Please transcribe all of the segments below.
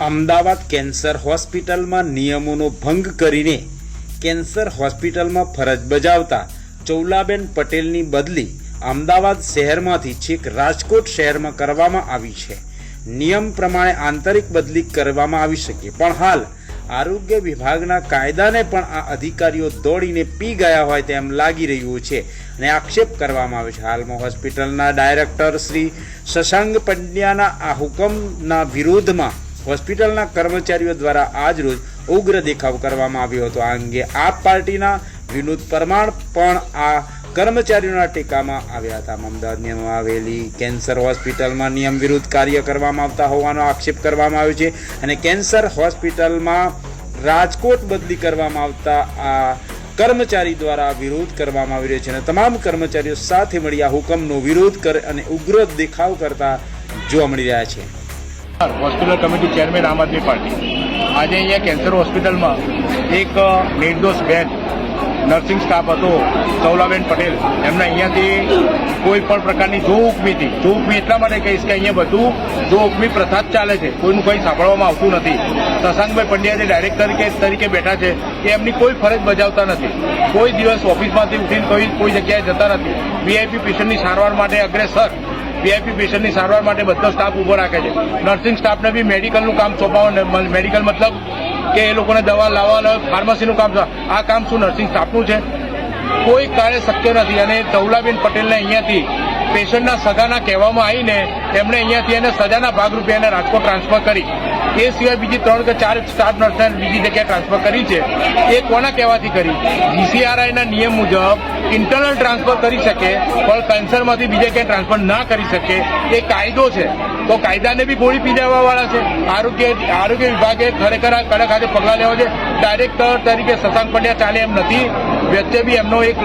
Ahmedabad cancer હોસ્પિટલમાં નિયમોનો ભંગ કરીને કેન્સર હોસ્પિટલમાં ફરજ બજાવતા ચૌલાબેન પટેલની બદલી અમદાવાદ શહેરમાંથી છેક રાજકોટ શહેરમાં કરવામાં આવી છે। નિયમ પ્રમાણે આંતરિક બદલી કરવામાં આવી શકે, પણ હાલ આરોગ્ય વિભાગના કાયદાને પણ આ અધિકારીઓ દોડીને પી ગયા હોય તેમ લાગી રહ્યું છે અને આક્ષેપ કરવામાં આવે છે। હાલમાં હોસ્પિટલના ડાયરેક્ટર શ્રી શશાંક પંડ્યાના આ હુકમના વિરોધમાં હોસ્પિટલના કર્મચારીઓ દ્વારા આજ રોજ ઉગ્ર દેખાવ કરવામાં આવ્યો હતો। આ અંગે આપ પાર્ટીના વિનોદ પરમાર પણ આ કર્મચારીઓના ટેકામાં આવ્યા હતા। અમદાવાદમાં આવેલી કેન્સર હોસ્પિટલમાં નિયમ વિરુદ્ધ કાર્ય કરવામાં આવતા હોવાનો આક્ષેપ કરવામાં આવ્યો છે અને કેન્સર હોસ્પિટલમાં રાજકોટ બદલી કરવામાં આવતા આ કર્મચારી દ્વારા વિરોધ કરવામાં આવી રહ્યો છે અને તમામ કર્મચારીઓ સાથે મળી આ હુકમનો વિરોધ કરે અને ઉગ્ર દેખાવ કરતા જોવા મળી રહ્યા છે। હોસ્પિટલ કમિટી ચેરમેન આમ આદમી પાર્ટી આજે અહીંયા કેન્સર હોસ્પિટલમાં એક નિર્દોષ બેન નર્સિંગ સ્ટાફ હતો ચૌલાબેન પટેલ, એમને અહીંયાથી કોઈ પણ પ્રકારની જો હુકમી એટલા માટે કહીશ કે અહીંયા બધું જો હુકમી પ્રથા જ ચાલે છે, કોઈનું કંઈ સાંભળવામાં આવતું નથી। શશાંકભાઈ પંડ્યા જે ડાયરેક્ટર તરીકે બેઠા છે એ એમની કોઈ ફરજ બજાવતા નથી, કોઈ દિવસ ઓફિસમાંથી ઉઠીને કોઈ જગ્યાએ જતા નથી। વીઆઈપી પેશન્ટની સારવાર માટે અગ્રેસર વીઆઈપી પેશન્ટની સારવાર માટે બધો સ્ટાફ ઉભો રાખે છે। નર્સિંગ સ્ટાફને બી મેડિકલનું કામ સોંપવાનું, મેડિકલ મતલબ કે એ લોકોને દવા લાવવા, ફાર્મસીનું કામ, આ કામ શું નર્સિંગ સ્ટાફનું છે? કોઈ કાર્ય શક્ય નથી। અને ચૌલાબેન પટેલને અહીંયાથી પેશન્ટના સગાના કહેવામાં આવીને એમણે અહીંયાથી એને સજાના ભાગરૂપે એને રાજકોટ ટ્રાન્સફર કરી। એ સિવાય બીજી 3 કે 4 સ્ટાફ નર્સને બીજી જગ્યાએ ટ્રાન્સફર કરી છે। એ કોના કહેવાથી કરી? જીસીઆરઆઈના નિયમ મુજબ ઇન્ટરનલ ટ્રાન્સફર કરી શકે, પણ કેન્સરમાંથી બીજે ક્યાંય ટ્રાન્સફર ના કરી શકે, એ કાયદો છે। તો કાયદાને બી ગોળી પી દેવાવાળા છે। આરોગ્ય વિભાગે ખરેખર આ કડક હાથે પગલાં લેવા છે। ડાયરેક્ટર તરીકે શશાંક પંડ્યા ચાલે એમ નથી। વચ્ચે બી એમનો એક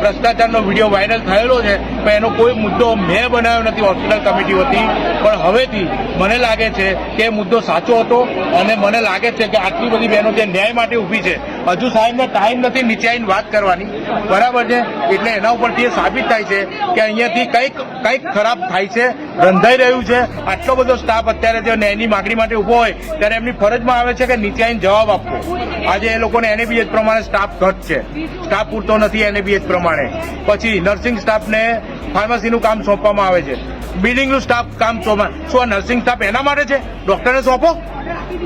ભ્રષ્ટાચારનો વિડીયો વાયરલ થયેલો છે, પણ એનો કોઈ મુદ્દો મેં બનાવ્યો નથી હોસ્પિટલ કમિટી વતી। પણ હવેથી મને લાગે છે કે મુદ્દો સાચો હતો અને મને લાગે છે કે આટલી બધી બહેનો જે ન્યાય માટે ઊભી છે, હજુ સાહેબને ટાઈમ નથી નીચે આવીને વાત કરવાની, બરાબર છે? એટલે એના ઉપરથી એ સાબિત થાય છે કે અહીંયાથી કંઈક ખરાબ થાય છે, રંધાઈ રહ્યું છે। આટલો બધો સ્ટાફ અત્યારે જો ન્યાયની માગણી માટે ઊભો હોય ત્યારે એમની ફરજમાં આવે છે કે નીચે આવીને જવાબ આપવો। આજે એ લોકોને એનએબીએચ પ્રમાણે સ્ટાફ ઘટ છે, સ્ટાફ પૂરતો નથી એનએબીએચ પ્રમાણે। પછી નર્સિંગ સ્ટાફને ફાર્મસીનું કામ સોંપવામાં આવે છે, બિલ્ડિંગનું સ્ટાફ કામ સોંપવા। શું આ નર્સિંગ સ્ટાફ એના માટે છે? ડોક્ટરને સોંપો।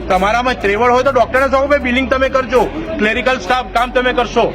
તમારામાં ત્રેવડ હોય તો ડોક્ટરને સોંપો, ભાઈ બિલિંગ તમે કરજો, ક્લેરિકલ સ્ટાફ કામ તમે કરશો,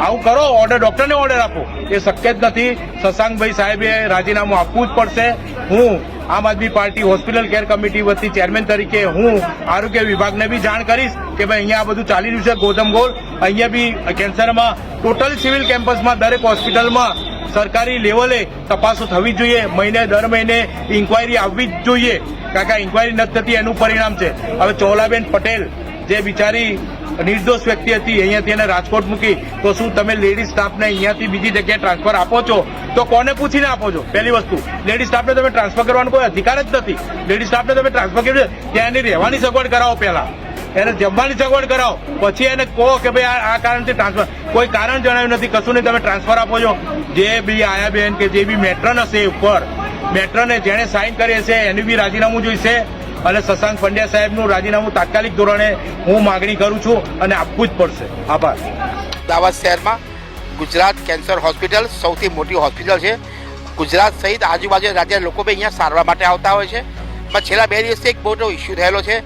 આવું કરો, ઓર્ડર ડોક્ટરને ઓર્ડર આપો। એ શક્ય જ નથી। શશાંકભાઈ સાહેબે રાજીનામું આપવું જ પડશે। હું આમ આદમી પાર્ટી હોસ્પિટલ કેર કમિટી વતી ચેરમેન તરીકે હું આરોગ્ય વિભાગને બી જાણ કરીશ કે ભાઈ અહીંયા આ બધું ચાલી રહ્યું છે ગોધમગોળ। અહીંયા બી કેન્સરમાં ટોટલ સિવિલ કેમ્પસમાં દરેક હોસ્પિટલમાં સરકારી લેવલે તપાસો થવી જોઈએ, દર મહિને ઇન્કવાયરી આવવી જ જોઈએ, કારણ કે ઇન્કવાયરી નથી થતી એનું પરિણામ છે। હવે ચૌલાબેન પટેલ જે બિચારી નિર્દોષ વ્યક્તિ હતી, અહીંયાથી એને રાજકોટ મૂકી, તો શું તમે લેડી સ્ટાફને અહીંયાથી બીજી જગ્યાએ ટ્રાન્સફર આપો છો તો કોને પૂછીને આપો છો? પહેલી વસ્તુ, લેડી સ્ટાફને તમે ટ્રાન્સફર કરવાનો કોઈ અધિકાર જ નથી। લેડી સ્ટાફને તમે ટ્રાન્સફર કર્યું છે ત્યાં એની રહેવાની સગવડ કરાવો, પહેલા એને જમવાની સગવડ કરાવો, પછી એને કહો કે ભાઈ આ કારણથી ટ્રાન્સફર, કોઈ કારણ જણાવ્યું નથી, કશું નહીં, તમે ટ્રાન્સફર આપો છો। જે બી આયા બેન કે જે બી મેટ્રન હશે ઉપર, મેટ્રને જેણે સાઇન કરી હશે એનું બી રાજીનામું જોઈશે અને શશાંક પંડ્યા સાહેબનું રાજીનામું તાત્કાલિક ધોરણે હું માગણી કરું છું અને આપવું જ પડશે। આભાર। અમદાવાદ શહેરમાં ગુજરાત કેન્સર હોસ્પિટલ સૌથી મોટી હોસ્પિટલ છે। ગુજરાત સહિત આજુબાજુ રાજ્યના લોકો બી અહીંયા સારવાર માટે આવતા હોય છે, પણ છેલ્લા 2 દિવસથી એક મોટો ઇસ્યુ થયેલો છે।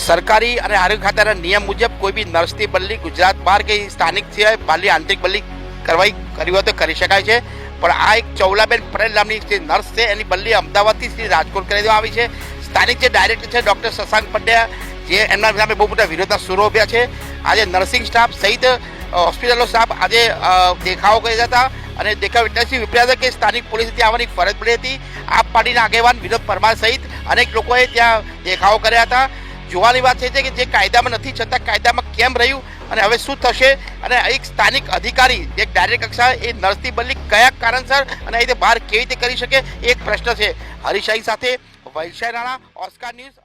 સરકારી અને આરોગ્ય ખાતાના નિયમ મુજબ કોઈ બી નર્સની બદલી ગુજરાત બહાર કે સ્થાનિક સિવાય બહારની આંતરિક બદલી કરવી હોય તો કરી શકાય છે, પણ આ એક ચૌલાબેન પટેલ નામની જે નર્સ છે એની બદલી અમદાવાદથી રાજકોટ કરી દેવામાં આવી છે। સ્થાનિક જે ડાયરેક્ટર છે ડૉક્ટર શશાંક પંડ્યા, જે એમના સામે બહુ મોટા વિરોધના સૂરો ઉભ્યા છે। આજે નર્સિંગ સ્ટાફ સહિત હોસ્પિટલનો સ્ટાફ આજે દેખાવો કર્યા હતા અને દેખાવ એટલાથી વિપર્યા હતા કે સ્થાનિક પોલીસે ત્યાં આવવાની ફરજ પડી હતી। આપ પાર્ટીના આગેવાન વિનોદ પરમાર સહિત અનેક લોકોએ ત્યાં દેખાવો કર્યા હતા। જોવાની વાત છે કે જે કાયદામાં નથી છતાં કાયદામાં કેમ રહ્યું અને હવે શું થશે? અને એક સ્થાનિક અધિકારી, એક ડાયરેક્ટર કક્ષાએ એ નર્સની બદલી કયા કારણસર અને અહીં બહાર કેવી રીતે કરી શકે, એક પ્રશ્ન છે। હરીશાહી સાથે વૈશાઈ રાણા, ઓસ્કાર ન્યૂઝ।